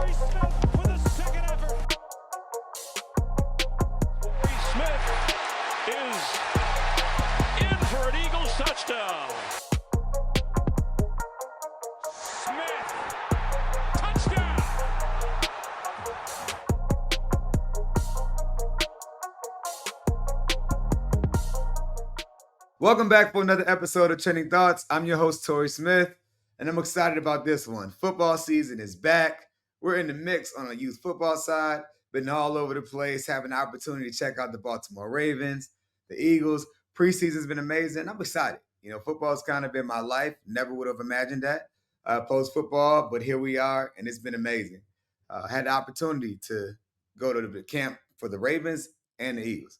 Torrey Smith with a second effort. Torrey Smith is in for an Eagles touchdown. Smith, touchdown. Welcome back for another episode of Trending Thoughts. I'm your host, Torrey Smith, and I'm excited about this one. Football season is back. We're in the mix on the youth football side, been all over the place, having an opportunity to check out the Baltimore Ravens, the Eagles. Preseason's been amazing. I'm excited. You know, football's kind of been my life. Never would have imagined that post-football, but here we are, and it's been amazing. Had the opportunity to go to the camp for the Ravens and the Eagles.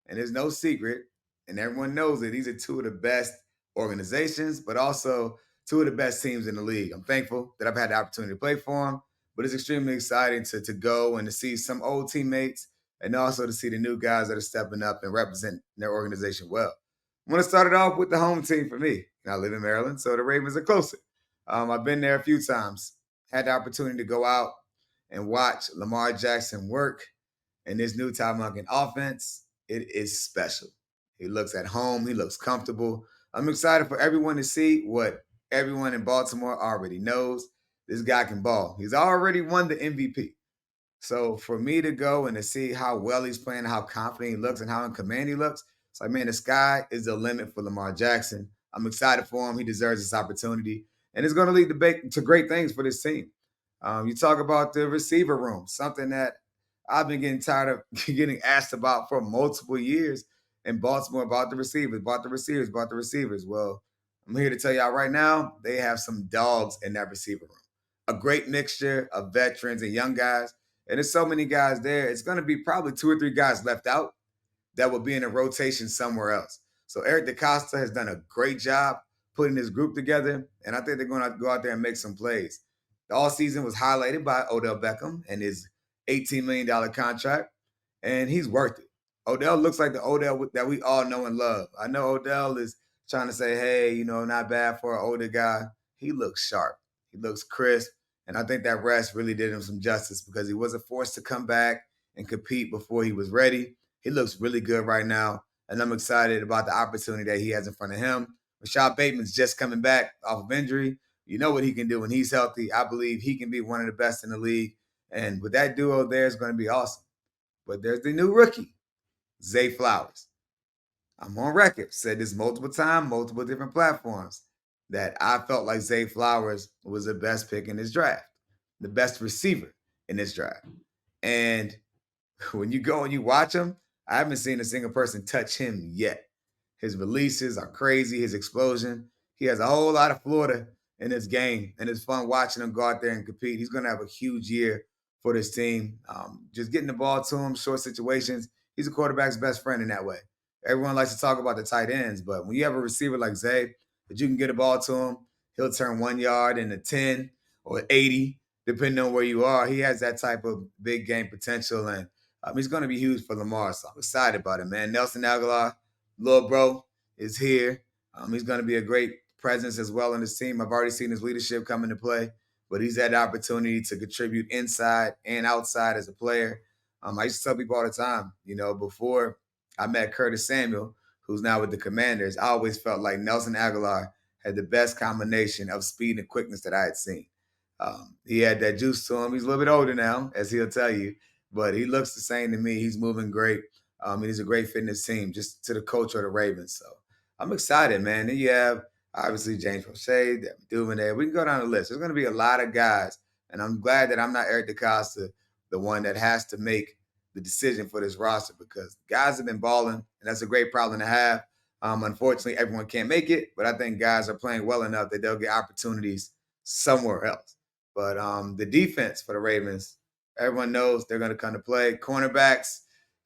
And there's no secret, and everyone knows that these are two of the best organizations, but also two of the best teams in the league. I'm thankful that I've had the opportunity to play for them, but it's extremely exciting to go and to see some old teammates and also to see the new guys that are stepping up and represent their organization well. I'm going to start it off with the home team for me. I live in Maryland, so the Ravens are closer. I've been there a few times, had the opportunity to go out and watch Lamar Jackson work in this new Todd Monken offense. It is special. He looks at home. He looks comfortable. I'm excited for everyone to see what everyone in Baltimore already knows. This guy can ball. He's already won the MVP. So for me to go and to see how well he's playing, how confident he looks, and how in command he looks, it's like, man, the sky is the limit for Lamar Jackson. I'm excited for him. He deserves this opportunity. And it's going to lead to great things for this team. You talk about the receiver room, something that I've been getting tired of getting asked about for multiple years in Baltimore about the receivers, about the receivers, about the receivers. Well, I'm here to tell y'all right now, they have some dogs in that receiver room. A great mixture of veterans and young guys. And there's so many guys there. It's going to be probably 2 or 3 guys left out that will be in a rotation somewhere else. So Eric DeCosta has done a great job putting this group together, and I think they're going to go out there and make some plays. The all season was highlighted by Odell Beckham and his $18 million contract, and he's worth it. Odell looks like the Odell that we all know and love. I know Odell is trying to say, hey, you know, not bad for an older guy. He looks sharp. He looks crisp. And I think that rest really did him some justice because he wasn't forced to come back and compete before he was ready. He looks really good right now. And I'm excited about the opportunity that he has in front of him. Rashad Bateman's just coming back off of injury. You know what he can do when he's healthy. I believe he can be one of the best in the league. And with that duo there, it's going to be awesome. But there's the new rookie, Zay Flowers. I'm on record, said this multiple times, multiple different platforms, that I felt like Zay Flowers was the best pick in this draft, the best receiver in this draft. And when you go and you watch him, I haven't seen a single person touch him yet. His releases are crazy, his explosion. He has a whole lot of Florida in his game, and it's fun watching him go out there and compete. He's going to have a huge year for this team. Just getting the ball to him, short situations. He's a quarterback's best friend in that way. Everyone likes to talk about the tight ends, but when you have a receiver like Zay, that you can get a ball to him, he'll turn 1 yard into 10 or 80, depending on where you are. He has that type of big game potential, and he's going to be huge for Lamar, so I'm excited about it, man. Nelson Aguilar, little bro, is here. He's going to be a great presence as well in this team. I've already seen his leadership come into play, but he's had the opportunity to contribute inside and outside as a player. I used to tell people all the time, you know, before I met Curtis Samuel, who's now with the Commanders, I always felt like Nelson Aguilar had the best combination of speed and quickness that I had seen. He had that juice to him. He's a little bit older now, as he'll tell you, but he looks the same to me. He's moving great. And he's a great fit in this team, just to the culture of the Ravens. So I'm excited, man. Then you have, obviously, James Prochet, Devin Duvernay. We can go down the list. There's going to be a lot of guys, and I'm glad that I'm not Eric DeCosta, the one that has to make the decision for this roster, because guys have been balling, and that's a great problem to have. Unfortunately, everyone can't make it, but I think guys are playing well enough that they'll get opportunities somewhere else. But the defense for the Ravens, everyone knows they're going to come to play. Cornerbacks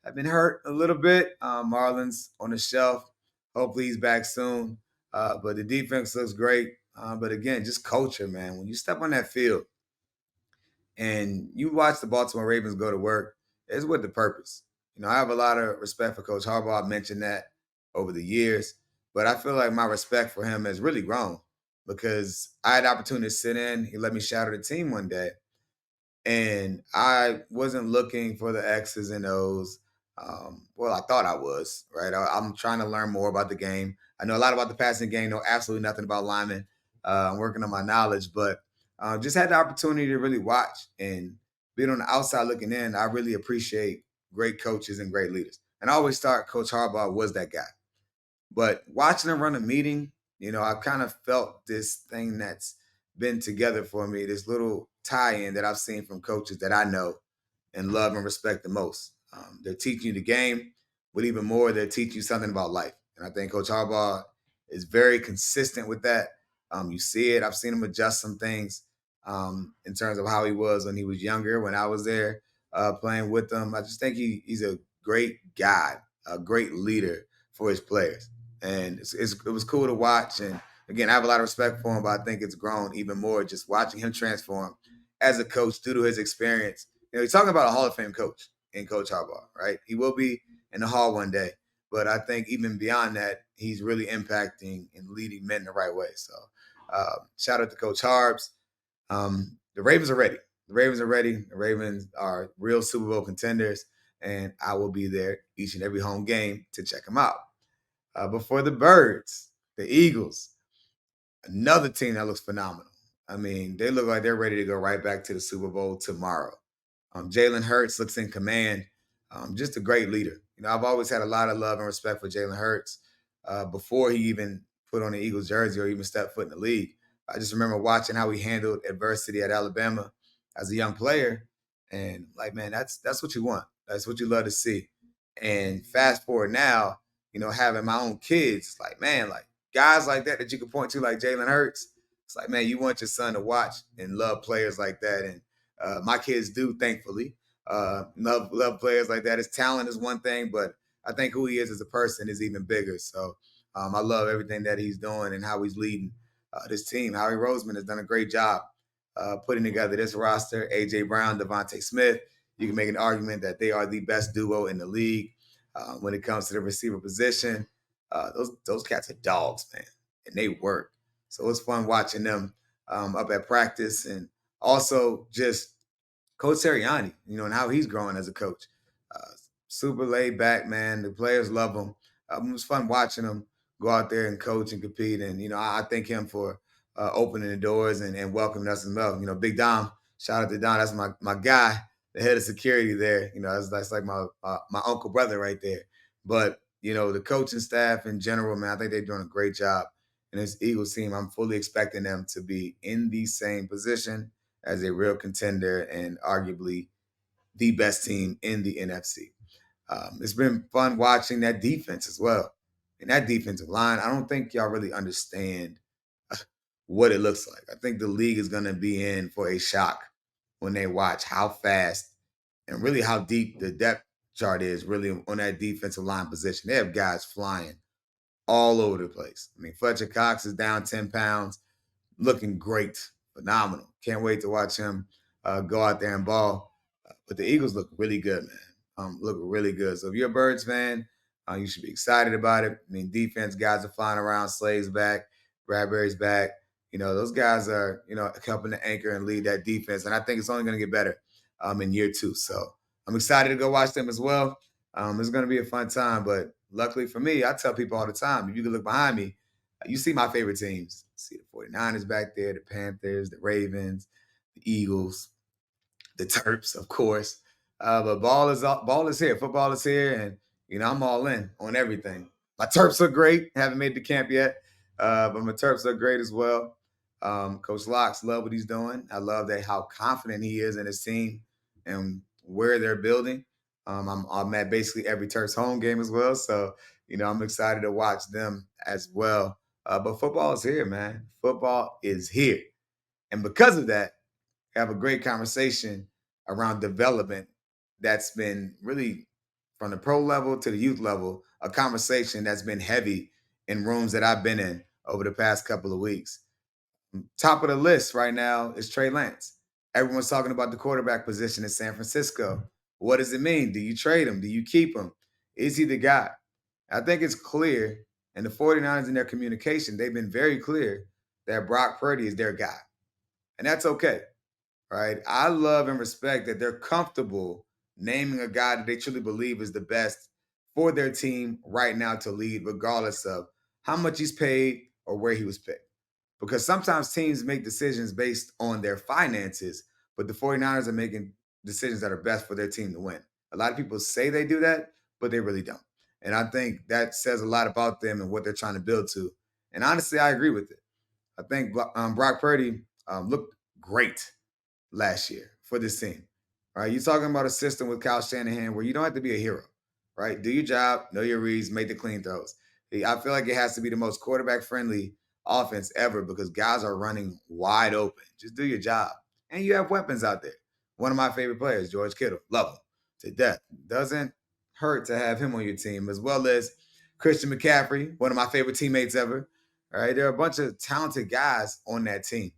have been hurt a little bit. Marlon's on the shelf. Hopefully he's back soon. But the defense looks great. But again, just culture, man. When you step on that field and you watch the Baltimore Ravens go to work, it's with the purpose. You know, I have a lot of respect for Coach Harbaugh. I've mentioned that over the years. But I feel like my respect for him has really grown because I had the opportunity to sit in. He let me shadow the team one day. And I wasn't looking for the X's and O's. Well, I thought I was, right? I'm trying to learn more about the game. I know a lot about the passing game, know absolutely nothing about linemen. I'm working on my knowledge, but just had the opportunity to really watch and being on the outside looking in. I really appreciate great coaches and great leaders. And I always thought Coach Harbaugh was that guy. But watching him run a meeting, I've kind of felt this thing that's been together for me, this little tie-in that I've seen from coaches that I know and love and respect the most. They're teaching you the game, but even more, they're teaching you something about life. And I think Coach Harbaugh is very consistent with that. You see it. I've seen him adjust some things in terms of how he was when he was younger, when I was there playing with him. I just think he's a great guy, a great leader for his players. And it was cool to watch. And again, I have a lot of respect for him, but I think it's grown even more just watching him transform as a coach due to his experience. He's talking about a Hall of Fame coach in Coach Harbaugh, right? He will be in the Hall one day, but I think even beyond that, he's really impacting and leading men the right way. So, shout out to Coach Harbs. The Ravens are ready. The Ravens are ready. The Ravens are real Super Bowl contenders, and I will be there each and every home game to check them out. Before the Birds, the Eagles, another team that looks phenomenal. I mean, they look like they're ready to go right back to the Super Bowl tomorrow. Jalen Hurts looks in command. Just a great leader. I've always had a lot of love and respect for Jalen Hurts before he even put on the Eagles jersey or even stepped foot in the league. I just remember watching how he handled adversity at Alabama as a young player, and like, man, that's what you want. That's what you love to see. And fast forward now, having my own kids, like, man, like guys like that you can point to, like Jalen Hurts. It's like, man, you want your son to watch and love players like that, and my kids do, thankfully, love players like that. His talent is one thing, but I think who he is as a person is even bigger. So I love everything that he's doing and how he's leading this team. Howie Roseman has done a great job putting together this roster. A.J. Brown, Devontae Smith. You can make an argument that they are the best duo in the league when it comes to the receiver position. Those cats are dogs, man, and they work. So it's fun watching them up at practice, and also just Coach Sirianni, and how he's growing as a coach. Uh, Super laid back, man. The players love him. It was fun watching him go out there and coach and compete. And, I thank him for opening the doors and welcoming us as well. Big Dom, shout out to Don. That's my guy, the head of security there. That's like my uncle brother right there. But, the coaching staff in general, man, I think they're doing a great job. And this Eagles team, I'm fully expecting them to be in the same position as a real contender and arguably the best team in the NFC. It's been fun watching that defense as well. And that defensive line, I don't think y'all really understand what it looks like. I think the league is going to be in for a shock when they watch how fast and really how deep the depth chart is really on that defensive line position. They have guys flying all over the place. I mean, Fletcher Cox is down 10 pounds, looking great, phenomenal. Can't wait to watch him go out there and ball. But the Eagles look really good, man. Look really good. So if you're a Birds fan, you should be excited about it. I mean, defense guys are flying around. Slade's back, Bradbury's back. Those guys are, helping to anchor and lead that defense. And I think it's only going to get better in year two. So I'm excited to go watch them as well. It's going to be a fun time. But luckily for me, I tell people all the time, if you can look behind me, you see my favorite teams. See the 49ers back there, the Panthers, the Ravens, the Eagles, the Terps, of course. But ball is here. Football is here, and I'm all in on everything. My Terps are great. Haven't made the camp yet, but my Terps are great as well. Coach Locks, love what he's doing. I love that how confident he is in his team and where they're building. I'm at basically every Terps home game as well, so I'm excited to watch them as well. But football is here, man. Football is here, and because of that, have a great conversation around development that's been really from the pro level to the youth level, a conversation that's been heavy in rooms that I've been in over the past couple of weeks. Top of the list right now is Trey Lance. Everyone's talking about the quarterback position in San Francisco. What does it mean? Do you trade him? Do you keep him? Is he the guy? I think it's clear, and the 49ers in their communication, they've been very clear that Brock Purdy is their guy. And that's okay. right? I love and respect that they're comfortable naming a guy that they truly believe is the best for their team right now to lead, regardless of how much he's paid or where he was picked. Because sometimes teams make decisions based on their finances, but the 49ers are making decisions that are best for their team to win. A lot of people say they do that, but they really don't. And I think that says a lot about them and what they're trying to build to. And honestly, I agree with it. I think Brock Purdy looked great last year for this team. Right? You're talking about a system with Kyle Shanahan where you don't have to be a hero, right? Do your job, know your reads, make the clean throws. I feel like it has to be the most quarterback friendly offense ever because guys are running wide open. Just do your job. And you have weapons out there. One of my favorite players, George Kittle, love him to death. Doesn't hurt to have him on your team, as well as Christian McCaffrey, one of my favorite teammates ever. All right, there are a bunch of talented guys on that team.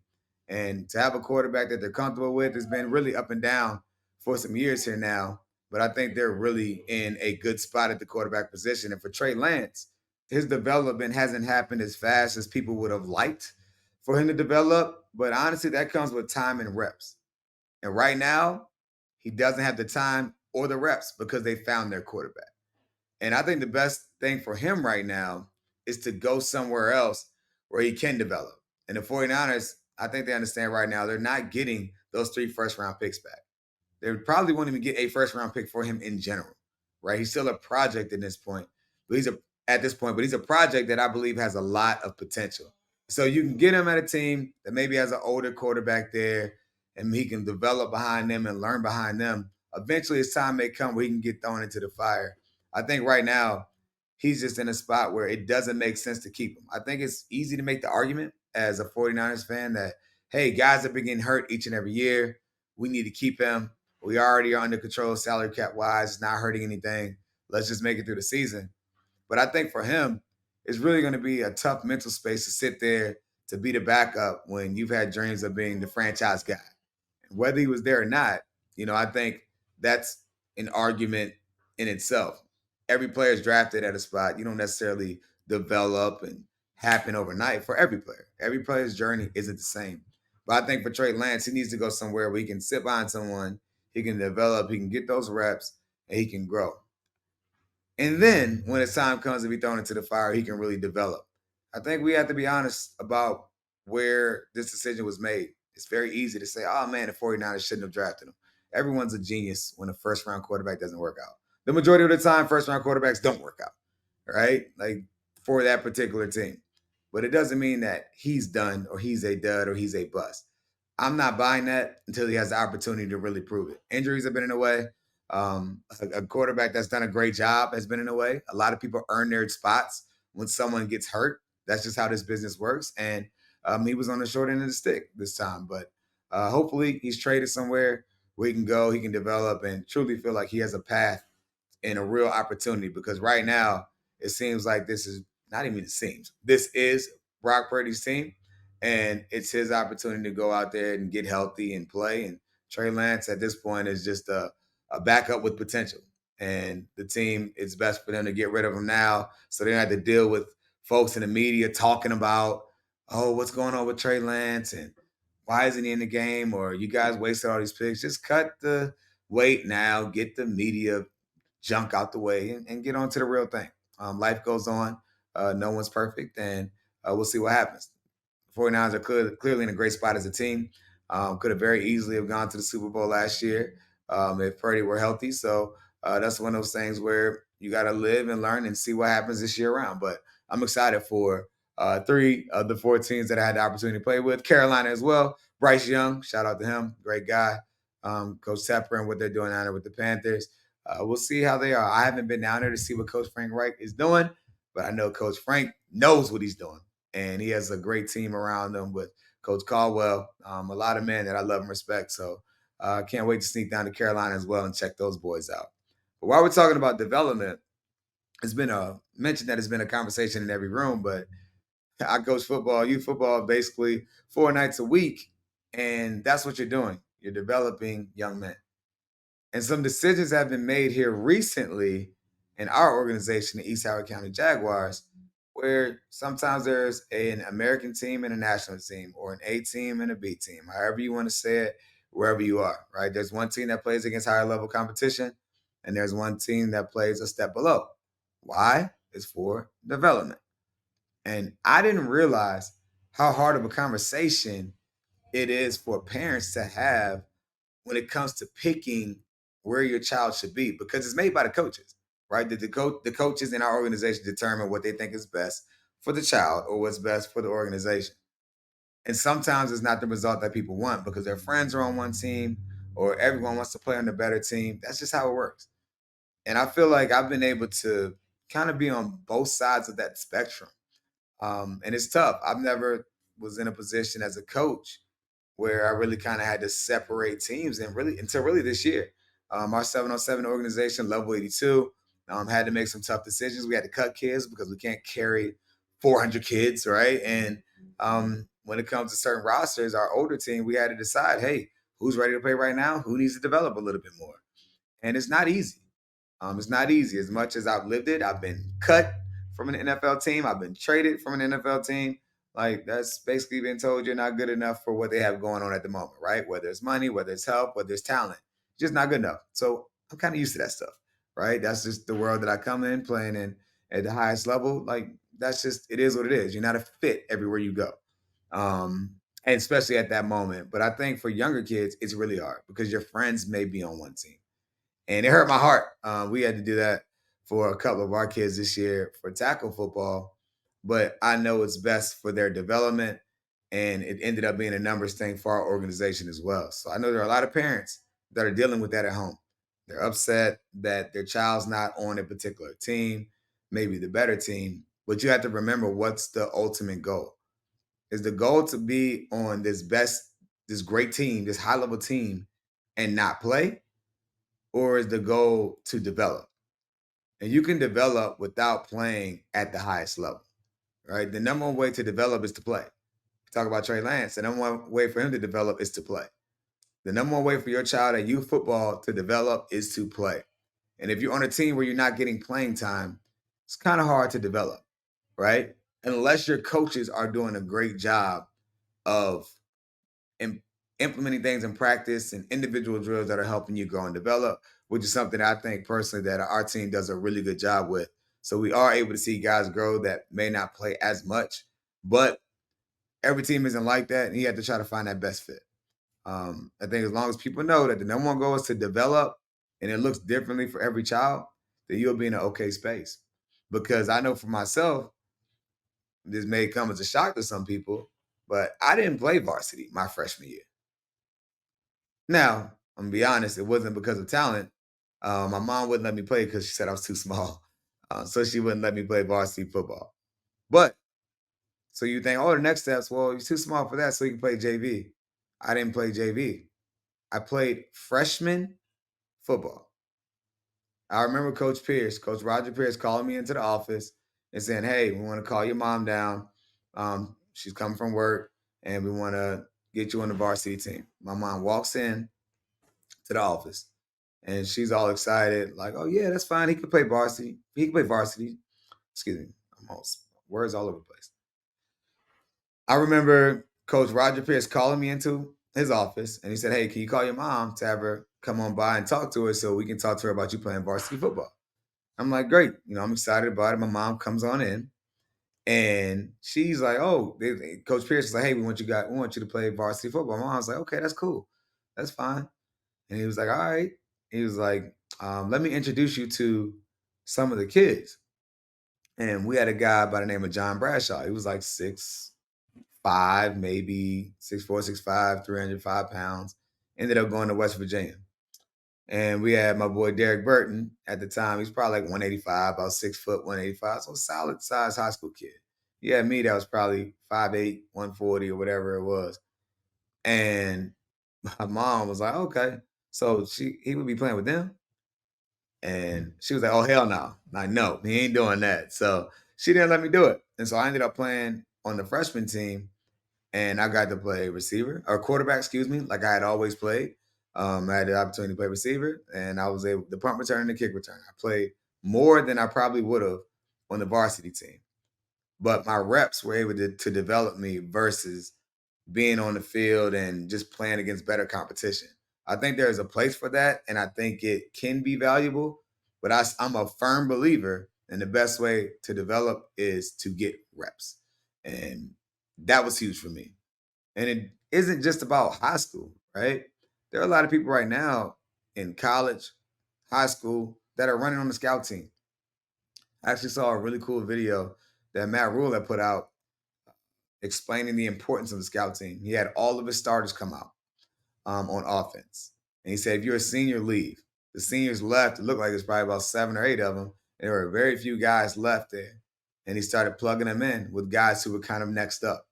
And to have a quarterback that they're comfortable with has been really up and down for some years here now. But I think they're really in a good spot at the quarterback position. And for Trey Lance, his development hasn't happened as fast as people would have liked for him to develop. But honestly, that comes with time and reps. And right now, he doesn't have the time or the reps because they found their quarterback. And I think the best thing for him right now is to go somewhere else where he can develop. And the 49ers, I think they understand right now they're not getting those 3 first-round picks back. They probably won't even get a first-round pick for him in general, right? He's still a project at this point, but he's a project that I believe has a lot of potential. So you can get him at a team that maybe has an older quarterback there, and he can develop behind them and learn behind them. Eventually, his time may come where he can get thrown into the fire. I think right now he's just in a spot where it doesn't make sense to keep him. I think it's easy to make the argument as a 49ers fan that, hey, guys have been getting hurt each and every year. We need to keep him. We already are under control salary cap wise. It's not hurting anything. Let's just make it through the season. But I think for him, it's really going to be a tough mental space to sit there to be the backup when you've had dreams of being the franchise guy. Whether he was there or not, I think that's an argument in itself. Every player is drafted at a spot. You don't necessarily develop and happen overnight for every player. Every player's journey isn't the same. But I think for Trey Lance, he needs to go somewhere where he can sit behind someone, he can develop, he can get those reps, and he can grow. And then when his time comes to be thrown into the fire, he can really develop. I think we have to be honest about where this decision was made. It's very easy to say, oh man, the 49ers shouldn't have drafted him. Everyone's a genius when a first round quarterback doesn't work out. The majority of the time, first round quarterbacks don't work out, right? Like for that particular team. But it doesn't mean that he's done or he's a dud or he's a bust. I'm not buying that until he has the opportunity to really prove it. Injuries have been in the way. A quarterback that's done a great job has been in the way. A lot of people earn their spots when someone gets hurt. That's just how this business works. And he was on the short end of the stick this time. But hopefully he's traded somewhere where he can go, he can develop, and truly feel like he has a path and a real opportunity. Because right now, it seems like this is not even it seems. This is Brock Purdy's team. And it's his opportunity to go out there and get healthy and play. And Trey Lance at this point is just a backup with potential. And the team, it's best for them to get rid of him now so they don't have to deal with folks in the media talking about, oh, what's going on with Trey Lance and why isn't he in the game? Or you guys wasted all these picks. Just cut the weight now, get the media junk out the way and get on to the real thing. Life goes on. No one's perfect, and we'll see what happens. 49ers are clearly in a great spot as a team. Could have very easily have gone to the Super Bowl last year if Purdy were healthy. So that's one of those things where you got to live and learn and see what happens this year around. But I'm excited for 3 of the 4 teams that I had the opportunity to play with. Carolina as well. Bryce Young, shout out to him, great guy. Coach Tepper and what they're doing down there with the Panthers. We'll see how they are. I haven't been down there to see what Coach Frank Reich is doing, but I know Coach Frank knows what he's doing. And he has a great team around him with Coach Caldwell, a lot of men that I love and respect. So I can't wait to sneak down to Carolina as well and check those boys out. But while we're talking about development, it's been mentioned that it's been a conversation in every room, but I coach football, youth football, basically 4 nights a week. And that's what you're doing. You're developing young men. And some decisions have been made here recently in our organization, the East Howard County Jaguars, where sometimes there's an American team and a national team, or an A team and a B team, however you want to say it. wherever you are, right? There's one team that plays against higher level competition, and there's one team that plays a step below. Why? It's for development. And I didn't realize how hard of a conversation it is for parents to have when it comes to picking where your child should be, because it's made by the coaches, right? The coaches in our organization determine what they think is best for the child or what's best for the organization. And sometimes it's not the result that people want because their friends are on one team or everyone wants to play on the better team. That's just how it works. And I feel like I've been able to kind of be on both sides of that spectrum. And it's tough. I've never was in a position as a coach where I really kind of had to separate teams and really until really this year. Our 707 organization, level 82, had to make some tough decisions. We had to cut kids because we can't carry 400 kids, right? And when it comes to certain rosters, our older team, we had to decide, hey, who's ready to play right now? Who needs to develop a little bit more? And it's not easy. It's not easy. As much as I've lived it, I've been cut from an NFL team. I've been traded from an NFL team. Like that's basically been told you're not good enough for what they have going on at the moment, right? Whether it's money, whether it's help, whether it's talent, just not good enough. So I'm kind of used to that stuff, right? That's just the world that I come in playing in at the highest level. Like that's just it is what it is. You're not a fit everywhere you go, and especially at that moment. But I think for younger kids, it's really hard because your friends may be on one team and it hurt my heart. We had to do that for a couple of our kids this year for tackle football, but I know it's best for their development, and it ended up being a numbers thing for our organization as well. So I know there are a lot of parents that are dealing with that at home. They're upset that their child's not on a particular team, maybe the better team, but you have to remember what's the ultimate goal. Is the goal to be on this great team, this high level team, and not play? Or is the goal to develop? And you can develop without playing at the highest level, right? The number one way to develop is to play. Talk about Trey Lance. The number one way for him to develop is to play. The number one way for your child at youth football to develop is to play. And if you're on a team where you're not getting playing time, it's kind of hard to develop, right? Unless your coaches are doing a great job of im- implementing things in practice and individual drills that are helping you grow and develop, which is something I think personally that our team does a really good job with. So we are able to see guys grow that may not play as much, but every team isn't like that, and you have to try to find that best fit. I think as long as people know that the number one goal is to develop, and it looks differently for every child, then you'll be in an okay space. Because I know for myself, this may come as a shock to some people, but I didn't play varsity my freshman year. Now, I'm gonna be honest, it wasn't because of talent. My mom wouldn't let me play because she said I was too small. So she wouldn't let me play varsity football. But so you think, oh, the next steps, well, you're too small for that, so you can play JV. I didn't play JV. I played freshman football. I remember Coach Roger Pierce calling me into the office and saying, hey, we want to call your mom down. She's coming from work and we want to get you on the varsity team. My mom walks in to the office and she's all excited, like, oh yeah, that's fine. He can play varsity. He can play varsity. Excuse me. I'm all words all over the place. I remember Coach Roger Pierce calling me into his office and he said, hey, can you call your mom to have her come on by and talk to her so we can talk to her about you playing varsity football? I'm like, great. I'm excited about it. My mom comes on in and she's like, oh, Coach Pierce is like, hey, we want you to play varsity football. My mom's like, okay, that's cool. That's fine. And he was like, all right. He was like, let me introduce you to some of the kids. And we had a guy by the name of John Bradshaw. He was like 6'5", maybe 6'4", 6'5", 305 pounds. Ended up going to West Virginia. And we had my boy Derek Burton at the time. He's probably like 185, about 6 foot, 185. So solid size high school kid. Yeah, me, that was probably 5'8", 140 or whatever it was. And my mom was like, okay. So he would be playing with them. And she was like, oh, hell no. Like, no, he ain't doing that. So she didn't let me do it. And so I ended up playing on the freshman team. And I got to play receiver or quarterback, excuse me, like I had always played. I had the opportunity to play receiver, and I was able to punt return and the kick return. I played more than I probably would have on the varsity team, but my reps were able to develop me versus being on the field and just playing against better competition. I think there's a place for that, and I think it can be valuable. But I'm a firm believer, and the best way to develop is to get reps, and that was huge for me. And it isn't just about high school, right? There are a lot of people right now in college, high school that are running on the scout team. I actually saw a really cool video that Matt Rule had put out explaining the importance of the scout team. He had all of his starters come out on offense. And he said, if you're a senior, leave. The seniors left. It looked like there's probably about 7 or 8 of them. There were very few guys left there. And he started plugging them in with guys who were kind of next up.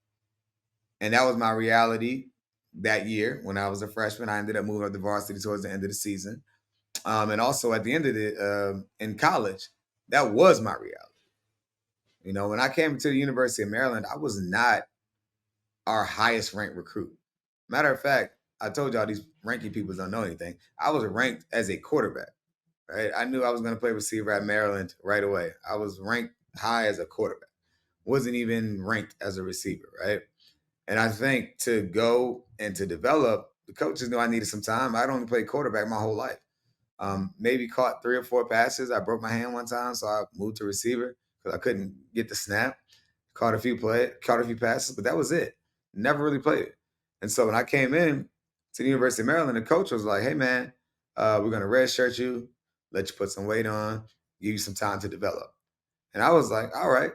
And that was my reality that year when I was a freshman. I ended up moving up to varsity towards the end of the season. And also at the end of it, in college, that was my reality. You know, when I came to the University of Maryland, I was not our highest ranked recruit. Matter of fact, I told y'all these ranking people don't know anything. I was ranked as a quarterback, right? I knew I was going to play receiver at Maryland right away. I was ranked high as a quarterback. Wasn't even ranked as a receiver, right? And I think to go and to develop, the coaches knew I needed some time. I'd only played quarterback my whole life. Maybe caught 3 or 4 passes. I broke my hand one time, so I moved to receiver because I couldn't get the snap. Caught a few passes, but that was it. Never really played it. And so when I came in to the University of Maryland, the coach was like, "Hey man, we're gonna redshirt you, let you put some weight on, give you some time to develop." And I was like, "All right,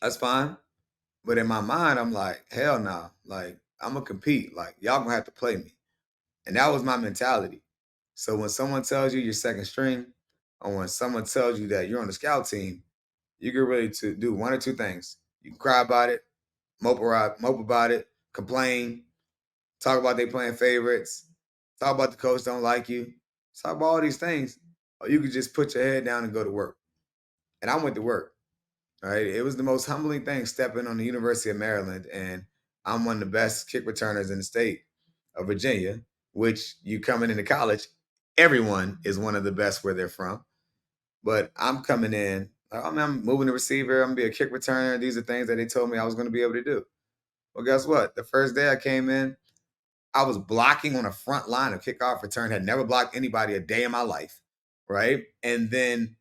that's fine." But in my mind, I'm like, "Hell no! Like I'm gonna compete. Like y'all gonna have to play me." And that was my mentality. So when someone tells you you're second string, or when someone tells you that you're on the scout team, you get ready to do one or two things. You can cry about it, mope about it, complain, talk about they playing favorites, talk about the coach don't like you, talk about all these things, or you could just put your head down and go to work. And I went to work. Right? It was the most humbling thing stepping on the University of Maryland, and I'm one of the best kick returners in the state of Virginia, which you coming into college, everyone is one of the best where they're from. But I'm coming in, I'm moving the receiver, I'm gonna be a kick returner. These are things that they told me I was gonna be able to do. Well, guess what? The first day I came in, I was blocking on a front line of kickoff return, had never blocked anybody a day in my life. Right. And then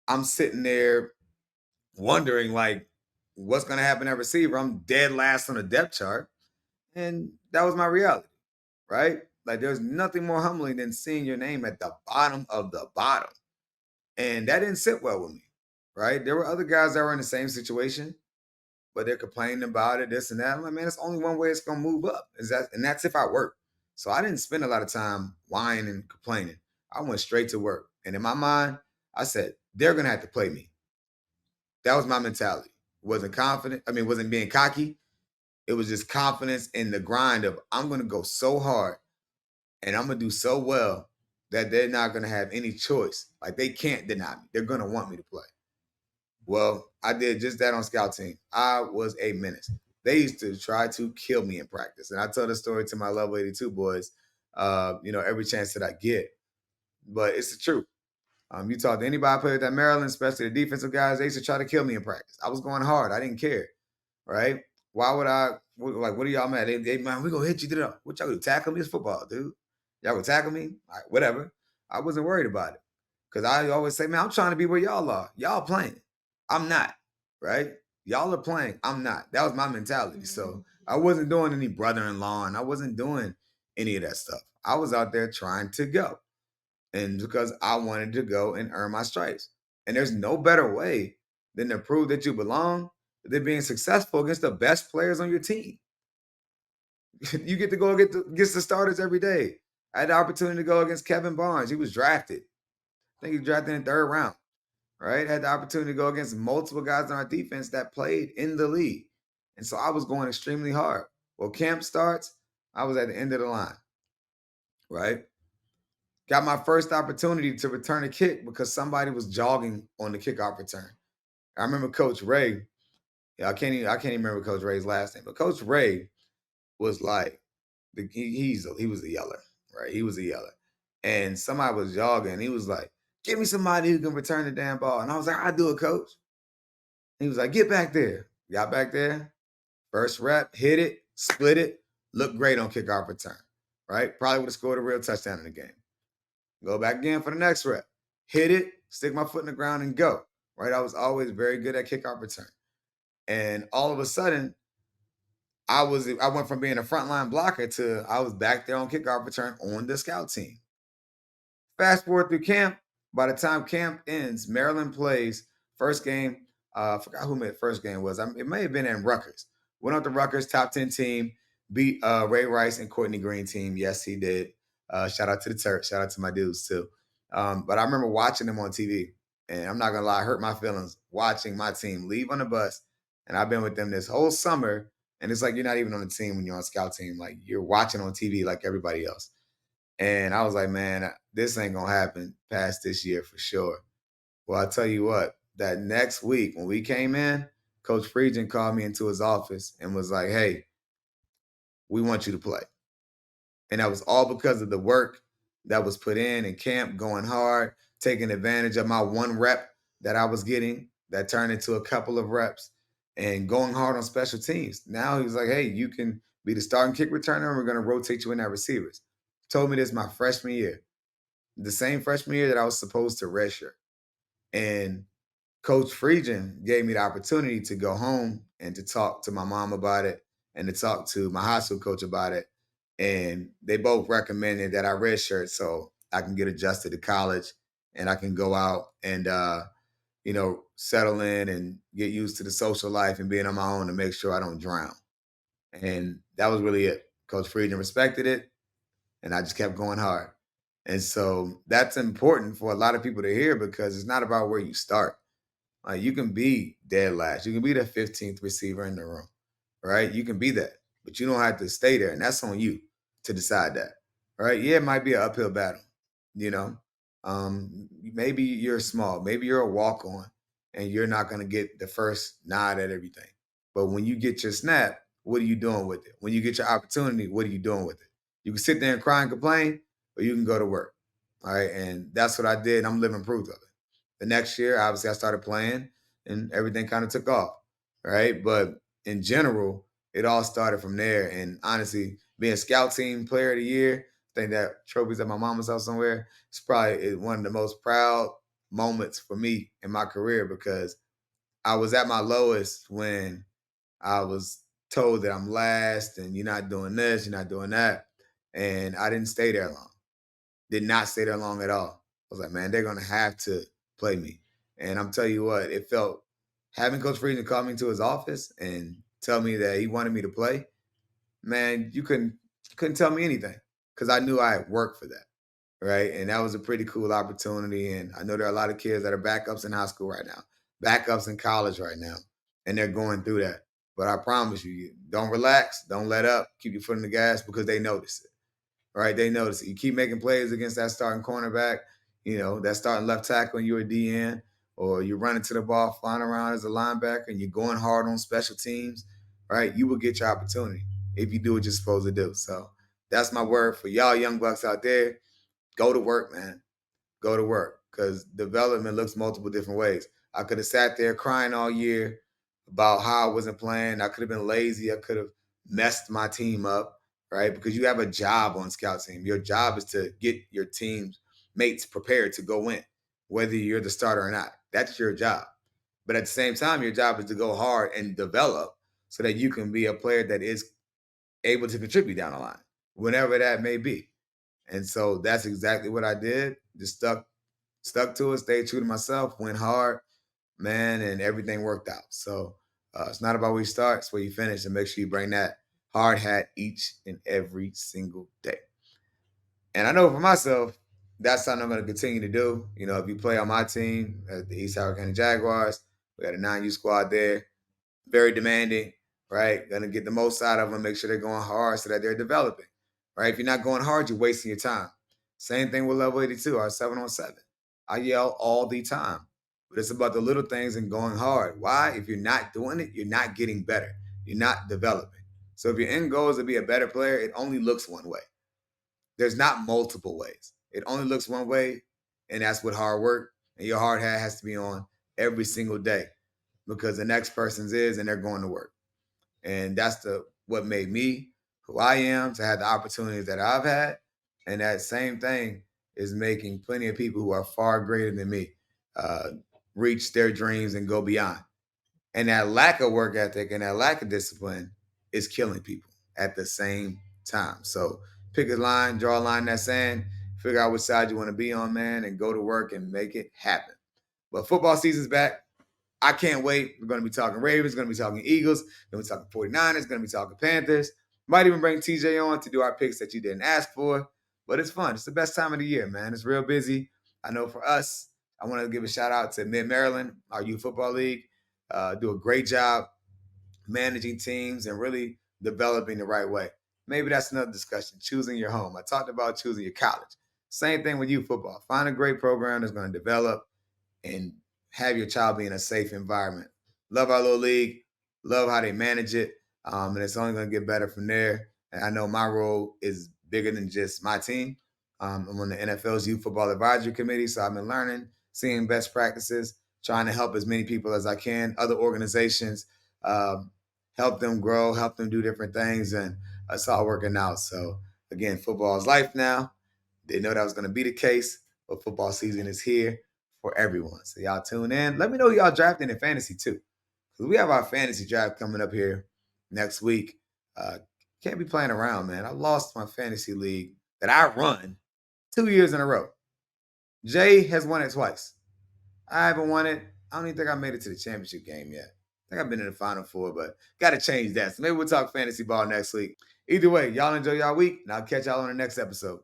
I'm sitting there wondering, like, what's going to happen at receiver. I'm dead last on the depth chart. And that was my reality. Right. Like, there's nothing more humbling than seeing your name at the bottom of the bottom. And that didn't sit well with me. Right. There were other guys that were in the same situation, but they're complaining about it, this and that. I'm like, man, it's only one way it's gonna move up. And that's if I work. So I didn't spend a lot of time whining and complaining. I went straight to work. And in my mind, I said, they're gonna have to play me. That was my mentality. Wasn't confident. I mean, wasn't being cocky. It was just confidence in the grind of I'm gonna go so hard and I'm gonna do so well that they're not gonna have any choice. Like they can't deny me. They're gonna want me to play. Well, I did just that on scout team. I was a menace. They used to try to kill me in practice. And I tell the story to my level 82 boys, every chance that I get. But it's the truth. You talk to anybody played at Maryland, especially the defensive guys, they used to try to kill me in practice. I was going hard. I didn't care. Right? Why would I, what are y'all mad? Man, we going to hit you to the, what y'all going to tackle me? It's football, dude. Y'all going to tackle me? All right, whatever. I wasn't worried about it. Because I always say, man, I'm trying to be where y'all are. Y'all playing. I'm not, right? Y'all are playing. I'm not. That was my mentality. So I wasn't doing any brother-in-law and I wasn't doing any of that stuff. I was out there trying to go. And because I wanted to go and earn my stripes. And there's no better way than to prove that you belong than being successful against the best players on your team. You get to go against the starters every day. I had the opportunity to go against Kevin Barnes. He was drafted. I think he was drafted in the 3rd round. Right? Had the opportunity to go against multiple guys on our defense that played in the league. And so I was going extremely hard. Well, camp starts, I was at the end of the line. Right? Got my first opportunity to return a kick because somebody was jogging on the kickoff return. I remember Coach Ray. I can't even remember Coach Ray's last name, but Coach Ray was like, he was a yeller, right? He was a yeller. And somebody was jogging. And he was like, give me somebody who can return the damn ball. And I was like, I do it, coach. He was like, get back there. Got back there. First rep, hit it, split it, looked great on kickoff return, right? Probably would have scored a real touchdown in the game. Go back again for the next rep. Hit it, stick my foot in the ground and go, right? I was always very good at kickoff return. And all of a sudden, I went from being a frontline blocker to I was back there on kickoff return on the scout team. Fast forward through camp. By the time camp ends, Maryland plays first game. I forgot who my first game was. It may have been in Rutgers. Went up to Rutgers, top 10 team, beat Ray Rice and Courtney Green team. Yes, he did. Shout out to the Turks. Shout out to my dudes too. But I remember watching them on TV, and I'm not gonna lie, hurt my feelings watching my team leave on the bus. And I've been with them this whole summer, and it's like you're not even on the team when you're on scout team. Like you're watching on TV like everybody else. And I was like, man, this ain't gonna happen past this year for sure. Well, I tell you what, that next week when we came in, Coach Friedgen called me into his office and was like, hey, we want you to play. And that was all because of the work that was put in camp, going hard, taking advantage of my one rep that I was getting that turned into a couple of reps and going hard on special teams. Now he was like, hey, you can be the starting kick returner and we're going to rotate you in at receivers. Told me this my freshman year, the same freshman year that I was supposed to redshirt. And Coach Friedgen gave me the opportunity to go home and to talk to my mom about it and to talk to my high school coach about it. And they both recommended that I redshirt so I can get adjusted to college and I can go out and, settle in and get used to the social life and being on my own to make sure I don't drown. And that was really it. Coach Friedgen respected it, and I just kept going hard. And so that's important for a lot of people to hear because it's not about where you start. Like you can be dead last. You can be the 15th receiver in the room, right? You can be that, but you don't have to stay there. And that's on you to decide that, right? Yeah, it might be an uphill battle, you know. Maybe you're small, maybe you're a walk on and you're not going to get the first nod at everything. But when you get your snap, what are you doing with it? When you get your opportunity, what are you doing with it? You can sit there and cry and complain, or you can go to work. All right. And that's what I did. I'm living proof of it. The next year, obviously, I started playing and everything kind of took off. Right. But in general, it all started from there. And honestly, being scout team player of the year, I think that trophy's at my mama's house somewhere. It's probably one of the most proud moments for me in my career because I was at my lowest when I was told that I'm last and you're not doing this, you're not doing that. And I didn't stay there long. Did not stay there long at all. I was like, man, they're gonna have to play me. And I'm telling you what, it felt having Coach Friedman call me into his office and tell me that he wanted me to play, man, you couldn't tell me anything because I knew I had worked for that. Right. And that was a pretty cool opportunity. And I know there are a lot of kids that are backups in high school right now, backups in college right now, and they're going through that. But I promise you, don't relax, don't let up, keep your foot in the gas because they notice it. Right? They notice it. You keep making plays against that starting cornerback, that starting left tackle and you're a DN, or you're running to the ball, flying around as a linebacker, and you're going hard on special teams, right? You will get your opportunity if you do what you're supposed to do. So that's my word for y'all young bucks out there. Go to work, man. Go to work because development looks multiple different ways. I could have sat there crying all year about how I wasn't playing. I could have been lazy. I could have messed my team up, right? Because you have a job on scout team. Your job is to get your team's mates prepared to go in, whether you're the starter or not. That's your job. But at the same time, your job is to go hard and develop so that you can be a player that is able to contribute down the line, whenever that may be. And so that's exactly what I did. Just stuck to it, stayed true to myself, went hard, man, and everything worked out. So it's not about where you start, it's where you finish, and make sure you bring that hard hat each and every single day. And I know for myself, that's something I'm going to continue to do. If you play on my team at the East Howard County Jaguars, we got a 9U squad there, very demanding, right? Going to get the most out of them, make sure they're going hard so that they're developing, right? If you're not going hard, you're wasting your time. Same thing with level 82, our 7-on-7. I yell all the time, but it's about the little things and going hard. Why? If you're not doing it, you're not getting better. You're not developing. So if your end goal is to be a better player, it only looks one way. There's not multiple ways. It only looks one way, and that's with hard work. And your hard hat has to be on every single day because the next person's is, and they're going to work. And that's the what made me who I am, to have the opportunities that I've had. And that same thing is making plenty of people who are far greater than me reach their dreams and go beyond. And that lack of work ethic and that lack of discipline is killing people at the same time. So pick a line, draw a line in that sand, figure out which side you want to be on, man, and go to work and make it happen. But football season's back. I can't wait. We're going to be talking Ravens, going to be talking Eagles, going to be talking 49ers, going to be talking Panthers. Might even bring TJ on to do our picks that you didn't ask for. But it's fun. It's the best time of the year, man. It's real busy. I know for us, I want to give a shout out to Mid-Maryland, our youth football league. Do a great job managing teams and really developing the right way. Maybe that's another discussion, choosing your home. I talked about choosing your college. Same thing with youth football. Find a great program that's going to develop and have your child be in a safe environment. Love our little league. Love how they manage it. And it's only going to get better from there. And I know my role is bigger than just my team. I'm on the NFL's Youth Football Advisory Committee, so I've been learning, seeing best practices, trying to help as many people as I can, other organizations, help them grow, help them do different things, and it's all working out. So, again, football is life now. Didn't know that was going to be the case, but football season is here for everyone. So y'all tune in. Let me know y'all drafting in fantasy too, because we have our fantasy draft coming up here next week. Can't be playing around, man. I lost my fantasy league that I run 2 years in a row. Jay has won it twice. I haven't won it. I don't even think I made it to the championship game yet. I think I've been in the Final Four, but got to change that. So maybe we'll talk fantasy ball next week. Either way, y'all enjoy y'all week, and I'll catch y'all on the next episode.